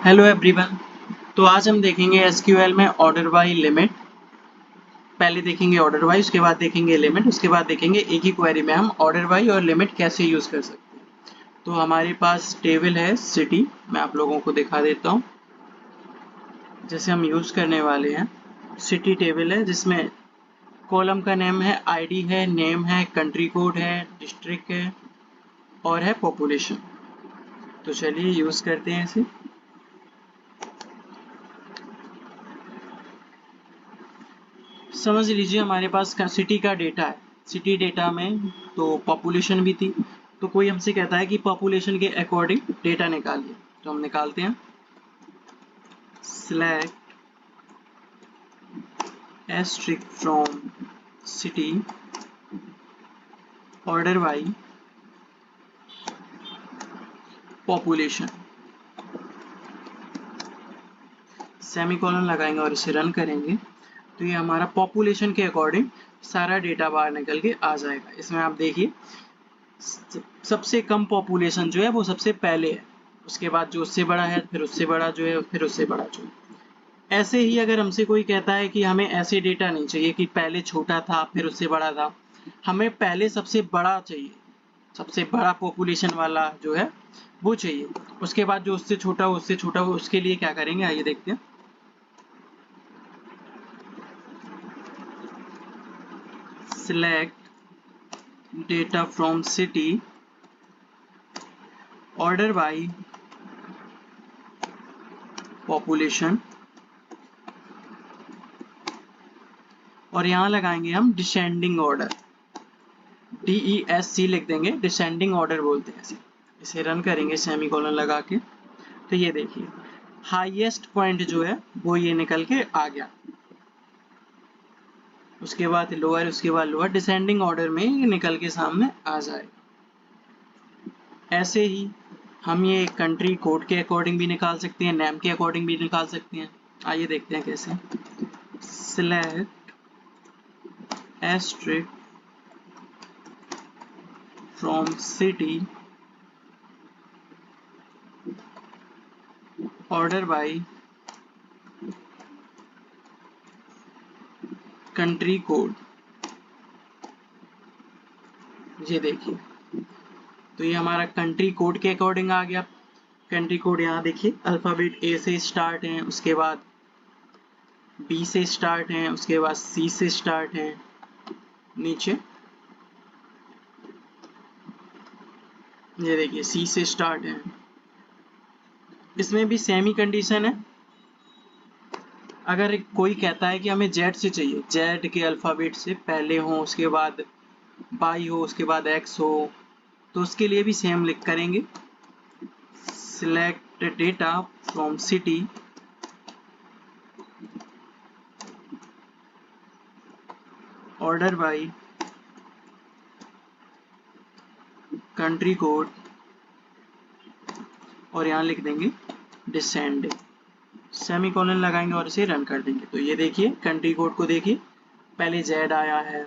Hello everyone. तो आज हम देखेंगे एसक्यूएल में ऑर्डर बाय लिमिट। पहले देखेंगे ऑर्डर बाय, उसके बाद देखेंगे लिमिट, उसके बाद देखेंगे एक ही क्वेरी में हम ऑर्डर बाय और लिमिट कैसे यूज कर सकते हैं। तो हमारे पास टेबल है सिटी, मैं आप लोगों को दिखा देता हूँ। जैसे हम यूज करने वाले हैं, सिटी टेबल है जिसमें कॉलम का नेम है, आईडी है, नेम है, कंट्री कोड है, डिस्ट्रिक्ट है और है पॉपुलेशन। तो चलिए यूज करते हैं इसे। समझ लीजिए हमारे पास सिटी का डेटा है। सिटी डेटा में तो पॉपुलेशन भी थी, तो कोई हमसे कहता है कि पॉपुलेशन के अकॉर्डिंग डेटा निकालिए। तो हम निकालते हैं। Select asterisk from city order by population, semicolon लगाएंगे और इसे रन करेंगे। तो ये हमारा पॉपुलेशन के अकॉर्डिंग सारा डेटा बाहर निकल के आ जाएगा। इसमें आप देखिए सबसे कम पॉपुलेशन जो है वो सबसे पहले है, उसके बाद जो उससे बड़ा है, फिर उससे बड़ा जो है, फिर उससे बड़ा जो है। ऐसे ही अगर हमसे कोई कहता है कि हमें ऐसे डेटा नहीं चाहिए कि पहले छोटा था फिर उससे बड़ा था, हमें पहले सबसे बड़ा चाहिए, सबसे बड़ा पॉपुलेशन वाला जो है वो चाहिए। उसके बाद जो उससे छोटा हो, उससे छोटा हो, उसके लिए क्या करेंगे आइए देखते हैं। Select data from city order by population और यहाँ लगाएंगे हम डिसेंडिंग ऑर्डर, DESC लिख देंगे, डिसेंडिंग ऑर्डर बोलते हैं इसे। इसे रन करेंगे सेमीकोलन लगा के। तो ये देखिए हाईएस्ट पॉइंट जो है वो ये निकल के आ गया, उसके बाद लोअर, उसके बाद लोअर, डिसेंडिंग ऑर्डर में ये निकल के सामने आ जाए। ऐसे ही हम ये कंट्री कोड के अकॉर्डिंग भी निकाल सकते हैं, नेम के अकॉर्डिंग भी निकाल सकते हैं। आइए देखते हैं कैसे। Select asterisk from city order by country code. ये देखिए तो ये हमारा कंट्री कोड के अकॉर्डिंग आ गया। कंट्री कोड यहाँ देखिए अल्फ़ाबेट ए से स्टार्ट हैं, उसके बाद बी से स्टार्ट हैं, उसके बाद सी से स्टार्ट हैं, नीचे ये देखिए सी से स्टार्ट हैं। इसमें भी सेम ही कंडीशन है। अगर कोई कहता है कि हमें जेड से चाहिए, जेड के अल्फ़ाबेट से पहले हो, उसके बाद वाई हो, उसके बाद एक्स हो, तो उसके लिए भी सेम लिख करेंगे। Select data from city order by country code और यहाँ लिख देंगे डिसेंडिंग, सेमीकोलन लगाएंगे और इसे रन कर देंगे। तो ये देखिए कंट्री कोड को देखिए, पहले जेड आया है,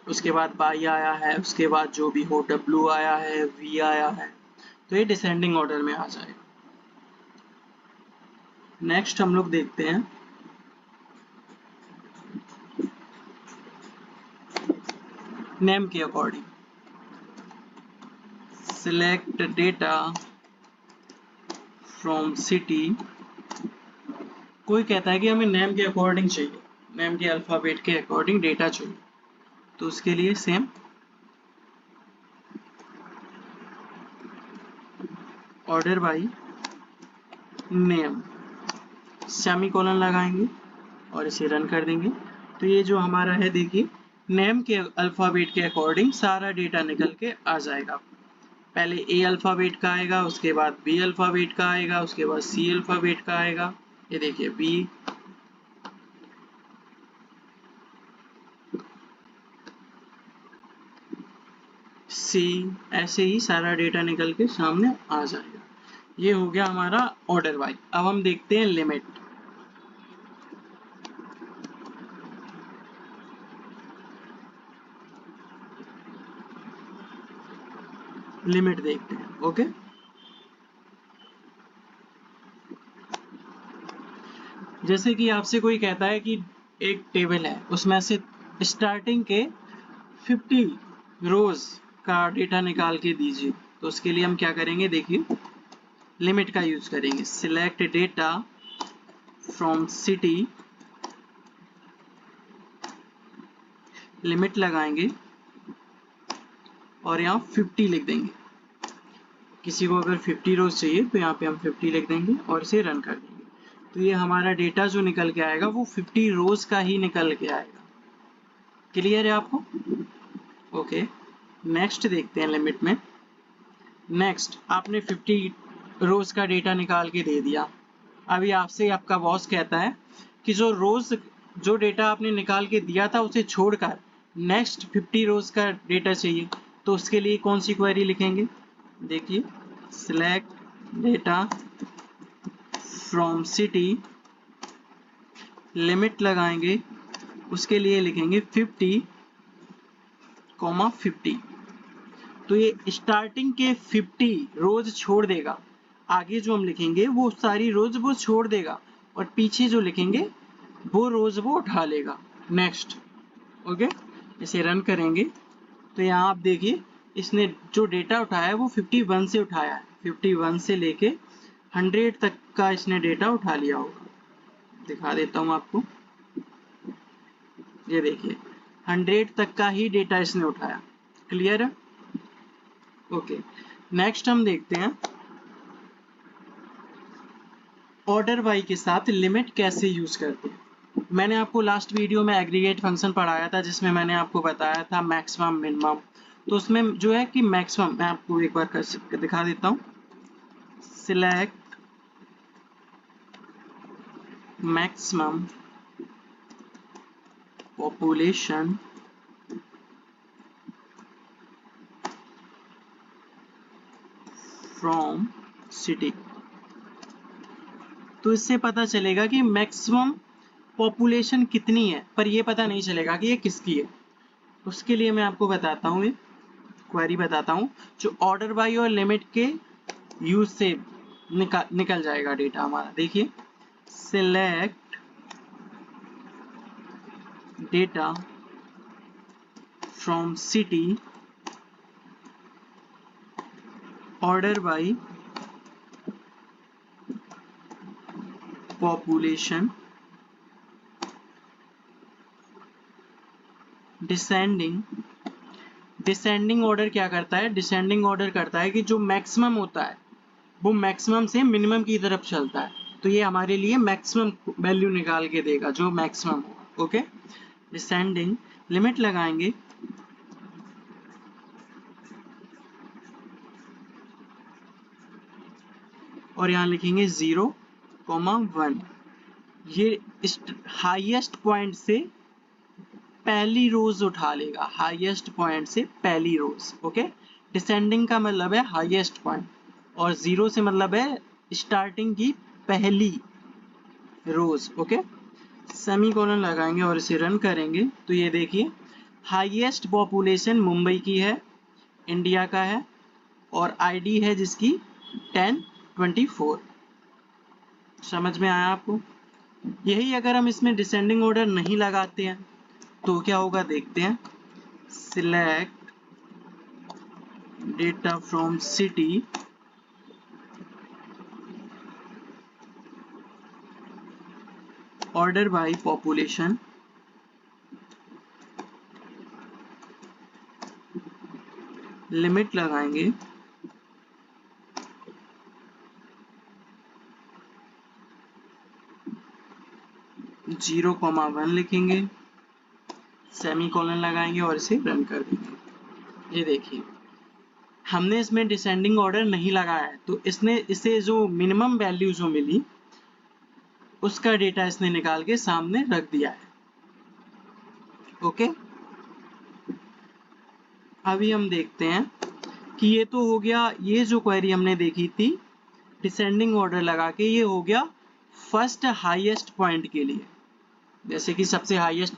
उसके बाद बाई आया है, उसके बाद जो भी हो डब्ल्यू आया है, वी आया है। तो ये डिसेंडिंग ऑर्डर में आ जाएगा। नेक्स्ट हम लोग देखते हैं नेम के according. Select data from city, कोई कहता है कि हमें नेम के अकॉर्डिंग चाहिए, नेम के अल्फ़ाबेट के अकॉर्डिंग डेटा चाहिए, तो उसके लिए same order by name, semicolon लगाएंगे और इसे रन कर देंगे। तो ये जो हमारा है देखिए नेम के अल्फ़ाबेट के अकॉर्डिंग सारा डेटा निकल के आ जाएगा। पहले ए अल्फ़ाबेट का आएगा, उसके बाद बी अल्फ़ाबेट का आएगा, उसके बाद सी अल्फ़ाबेट का आएगा। ये देखिए बी, सी, ऐसे ही सारा डेटा निकल के सामने आ जाएगा। ये हो गया हमारा ऑर्डर बाय। अब हम देखते हैं लिमिट। लिमिट देखते हैं। ओके, जैसे कि आपसे कोई कहता है कि एक टेबल है, उसमें से स्टार्टिंग के 50 रोज का डेटा निकाल के दीजिए। तो उसके लिए हम क्या करेंगे, देखिए लिमिट का यूज करेंगे। Select data from city, limit लगाएंगे और यहाँ 50 लिख देंगे। किसी को अगर 50 रोज चाहिए तो यहाँ पे हम 50 लिख देंगे और इसे रन कर देंगे। तो ये हमारा डेटा जो निकल के आएगा वो 50 रोज का ही निकल के आएगा। क्लियर है आपको? ओके, नेक्स्ट देखते हैं लिमिट में। नेक्स्ट, आपने 50 रोज का डेटा निकाल के दे दिया। अभी आपसे आपका बॉस कहता है कि जो डेटा आपने निकाल के दिया था उसे छोड़कर नेक्स्ट 50 रोज का डेटा चाहिए। तो उसके लिए कौन सी क्वेरी लिखेंगे? देखिए, select data from city, limit लगाएंगे, उसके लिए लिखेंगे 50, 50। तो ये स्टार्टिंग के 50 रोज छोड़ देगा, आगे जो हम लिखेंगे वो सारी रोज वो छोड़ देगा और पीछे जो लिखेंगे वो रोज वो उठा लेगा। नेक्स्ट, ओके, इसे रन करेंगे तो यहाँ आप देखिए इसने जो डेटा उठाया है वो 51 से उठाया है। 51 से लेके 100 तक का इसने डेटा उठा लिया होगा। दिखा देता हूँ आपको, ये देखिए 100 तक का ही डेटा इसने उठाया। क्लियर है? ओके, नेक्स्ट हम देखते हैं ऑर्डर बाई के साथ लिमिट कैसे यूज करते हैं। मैंने आपको लास्ट वीडियो में एग्रीगेट फंक्शन पढ़ाया था जिसमें मैंने आपको बताया था मैक्सिमम मिनिमम। तो उसमें जो है कि मैक्सिमम, मैं आपको एक बार दिखा देता हूँ। Select maximum population from city. तो इससे पता चलेगा कि मैक्सिमम पॉपुलेशन कितनी है, पर ये पता नहीं चलेगा कि ये किसकी है। उसके लिए मैं आपको बताता हूँ, क्वेरी बताता हूँ जो ऑर्डर बाई और लिमिट के यूज से निकल जाएगा डेटा हमारा। देखिए, select data from city, order by population, descending order क्या करता है? डिसेंडिंग ऑर्डर करता है कि जो मैक्सिमम होता है वो मैक्सिमम से मिनिमम की तरफ चलता है। तो ये हमारे लिए मैक्सिमम वैल्यू निकाल के देगा जो मैक्सिमम होगा। ओके, डिसेंडिंग, लिमिट लगाएंगे और यहाँ लिखेंगे 0,1। ये हाईएस्ट पॉइंट से पहली रोज उठा लेगा, हाईएस्ट पॉइंट से पहली रोज। ओके, डिसेंडिंग का मतलब है हाईएस्ट पॉइंट और 0 से मतलब है स्टार्टिंग की पहली रोज। ओके, सेमीकोलन लगाएंगे और इसे रन करेंगे तो ये देखिए हाईएस्ट पॉपुलेशन मुंबई की है, इंडिया का है और आईडी है जिसकी 1024। समझ में आया आपको? यही अगर हम इसमें डिसेंडिंग ऑर्डर नहीं लगाते हैं तो क्या होगा, देखते हैं। Select data from city, order by population, limit लगाएंगे, जीरो कॉमा 1 लिखेंगे, सेमीकोलन लगाएंगे और इसे रन कर देंगे। ये देखिए हमने इसमें डिसेंडिंग ऑर्डर नहीं लगाया है तो इसे जो मिनिमम वैल्यू जो मिली उसका डेटा इसने निकाल के सामने रख दिया है। ओके, अभी हम देखते हैं कि ये तो हो गया, ये जो क्वेरी हमने देखी थी डिसेंडिंग ऑर्डर लगा के, ये हो गया फर्स्ट हाईएस्ट पॉइंट के लिए, जैसे कि सबसे हाईएस्ट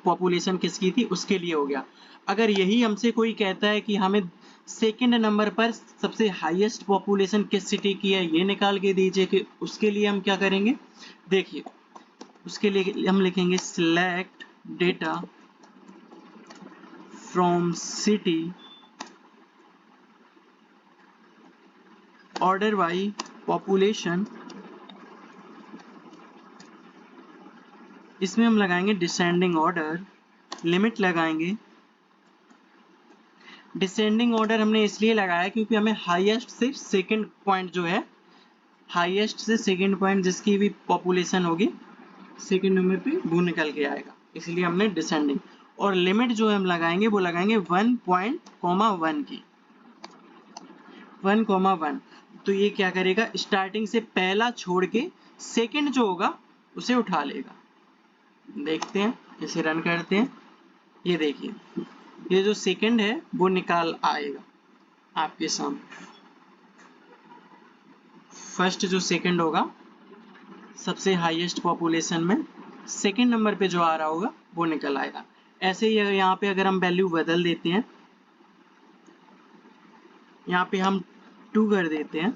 पॉपुलेशन किसकी थी उसके लिए हो गया। अगर यही हमसे कोई कहता है कि हमें सेकंड नंबर पर सबसे हाईएस्ट पॉपुलेशन किस सिटी की है ये निकाल के दीजिए, कि उसके लिए हम क्या करेंगे। देखिए उसके लिए हम लिखेंगे select data from city order by population। इसमें हम लगाएंगे डिसेंडिंग ऑर्डर, लिमिट लगाएंगे। डिसेंडिंग ऑर्डर हमने इसलिए लगाया क्योंकि हमें हाईएस्ट से सेकंड पॉइंट जो है, हाईएस्ट से सेकंड पॉइंट जिसकी भी पॉपुलेशन होगी सेकंड नंबर पे वो निकल के आएगा, इसलिए हमने डिसेंडिंग। और लिमिट जो हम लगाएंगे वो लगाएंगे 1.1 की, 1,1। तो ये क्या करेगा, स्टार्टिंग से पहला छोड़ के सेकंड जो होगा उसे उठा लेगा। देखते हैं, इसे रन करते हैं। ये देखिए, ये जो सेकंड है वो निकाल आएगा आपके सामने। फर्स्ट जो सेकंड होगा सबसे हाईएस्ट पॉपुलेशन में सेकंड नंबर पे जो आ रहा होगा वो निकल आएगा। ऐसे ही यहाँ पे अगर हम वैल्यू बदल देते हैं, यहाँ पे हम 2 कर देते हैं,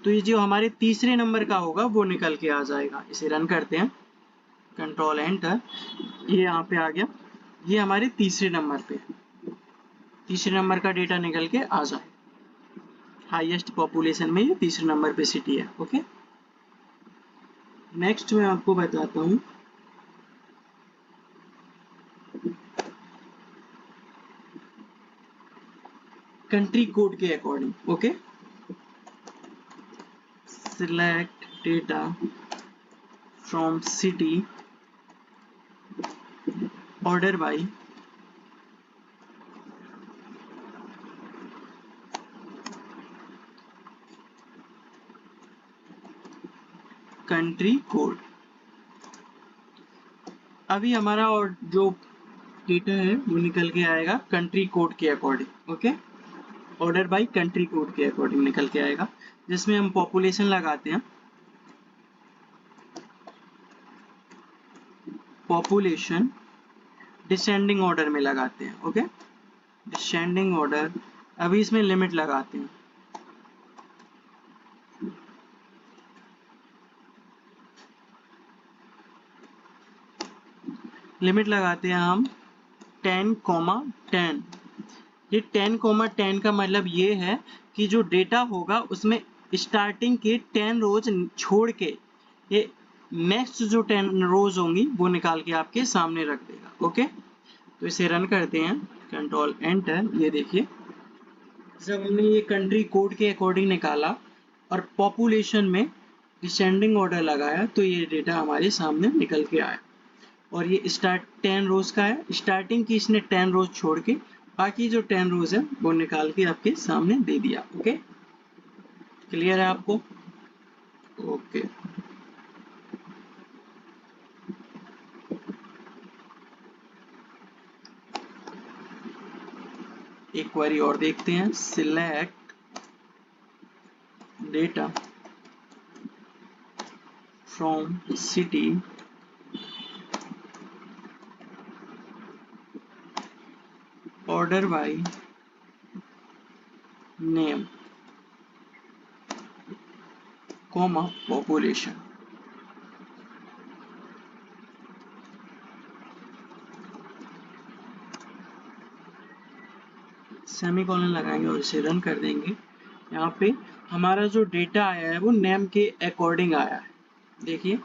तो ये जो हमारे तीसरे नंबर का होगा वो निकल के आ जाएगा। इसे रन करते हैं, कंट्रोल एंटर, ये यहाँ पे आ गया। ये हमारे तीसरे नंबर पे, तीसरे नंबर का डेटा निकल के आ जाए। हाईएस्ट पॉपुलेशन में ये तीसरे नंबर पे सिटी है। ओके, नेक्स्ट मैं आपको बताता हूँ कंट्री कोड के according. Okay, select data from city order by country code. अभी हमारा और जो डेटा है वो निकल के आएगा कंट्री कोड के according. Okay, order by country code के अकॉर्डिंग निकल के आएगा, जिसमें हम पॉपुलेशन लगाते हैं, पॉपुलेशन डिसेंडिंग ऑर्डर में लगाते हैं। Okay, descending order. अभी इसमें लिमिट लगाते हैं, लिमिट लगाते हैं हम 10,10। ये 10,10 का मतलब ये है कि जो डेटा होगा उसमें स्टार्टिंग के 10 रोज छोड़ के ये नेक्स्ट जो 10 रोज होंगी वो निकाल के आपके सामने रख देगा। ओके, तो इसे रन करते हैं, कंट्रोल एंटर। ये देखिए, जब हमने ये कंट्री कोड के अकॉर्डिंग निकाला और पॉपुलेशन में डिसेंडिंग ऑर्डर लगाया तो ये डेटा हमारे सामने निकल के आया। और ये स्टार्ट 10 रोज का है, स्टार्टिंग की इसने 10 रोज छोड़ के बाकी जो 10 रोज है वो निकाल के आपके सामने दे दिया। ओके, क्लियर है आपको? ओके, एक क्वेरी और देखते हैं, select data from city order by name comma population. Semicolon लगाएंगे और इसे रन कर देंगे। यहाँ पे हमारा जो डेटा आया है वो नेम के अकॉर्डिंग आया है। देखिए,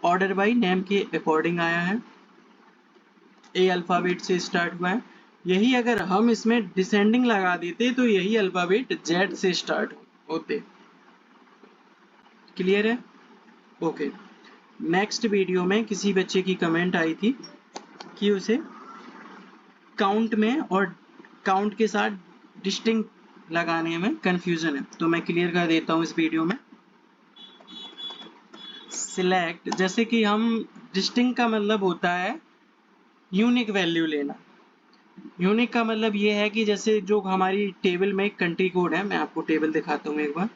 ऑर्डर बाय नेम के अकॉर्डिंग आया है, ए अल्फाबेट से स्टार्ट हुआ है। यही अगर हम इसमें डिसेंडिंग लगा देते तो यही अल्फाबेट जेड से स्टार्ट होते। क्लियर है? ओके, नेक्स्ट वीडियो में किसी बच्चे की कमेंट आई थी कि उसे काउंट में और काउंट के साथ डिस्टिंक्ट लगाने में कंफ्यूजन है, तो मैं क्लियर कर देता हूँ इस वीडियो में। सिलेक्ट, जैसे कि हम डिस्टिंक्ट का मतलब होता है यूनिक वैल्यू लेना। यूनिक का मतलब ये है कि जैसे जो हमारी टेबल में एक कंट्री कोड है, मैं आपको टेबल दिखाता हूँ एक बार।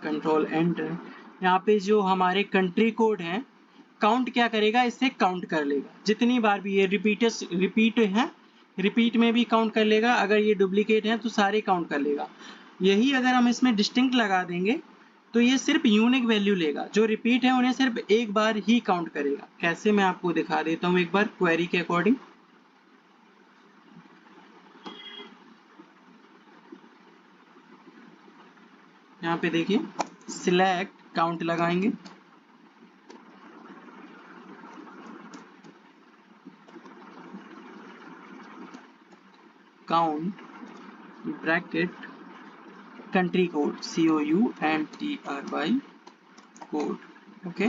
Control enter. यहाँ पे जो हमारे कंट्री कोड हैं, काउंट क्या करेगा, इससे काउंट कर लेगा जितनी बार भी ये रिपीट है रिपीट में भी काउंट कर लेगा, अगर ये डुप्लीकेट है तो सारे काउंट कर लेगा। यही अगर हम इसमें डिस्टिंक्ट लगा देंगे तो ये सिर्फ यूनिक वैल्यू लेगा, जो रिपीट है उन्हें सिर्फ एक बार ही काउंट करेगा। कैसे, मैं आपको दिखा देता हूँ एक बार क्वेरी के अकॉर्डिंग। यहाँ पे देखिए सिलेक्ट काउंट लगाएंगे, count bracket country code COUNTRY code, okay,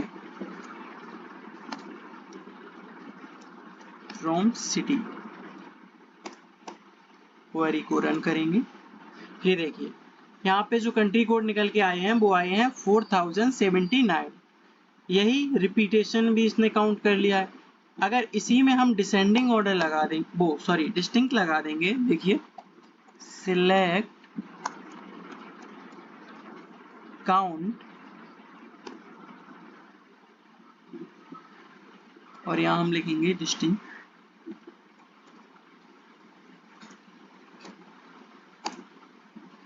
from city. Query को रन करेंगे। ये देखिए यहाँ पे जो कंट्री कोड निकल के आए हैं वो आए हैं 4079। यही रिपीटेशन भी इसने काउंट कर लिया है। अगर इसी में हम डिसेंडिंग ऑर्डर लगा दें, वो सॉरी डिस्टिंक्ट लगा देंगे, देखिए सिलेक्ट काउंट और यहाँ हम लिखेंगे distinct,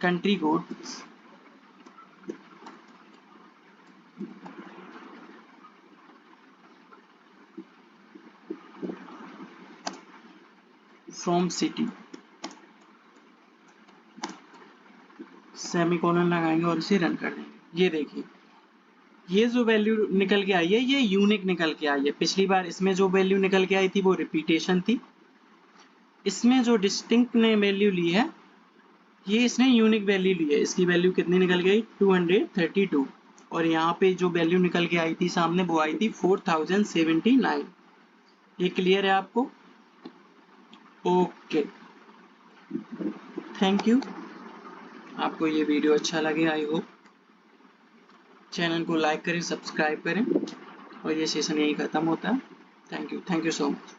country code from city, semicolon लगाएंगे और इसे रन कर देंगे। ये देखिए ये जो वैल्यू निकल के आई है ये यूनिक निकल के आई है। पिछली बार इसमें जो वैल्यू निकल के आई थी वो रिपीटेशन थी, इसमें जो डिस्टिंक्ट ने वैल्यू ली है ये इसने यूनिक वैल्यू ली है। इसकी वैल्यू कितनी निकल गई 232, और यहाँ पे जो वैल्यू निकल के आई थी सामने वो आई थी 4079। ये क्लियर है आपको? Okay, thank you. आपको ये वीडियो अच्छा लगे आई होप। चैनल को लाइक करें, सब्सक्राइब करें, और ये सेशन यही खत्म होता है। Thank you so much.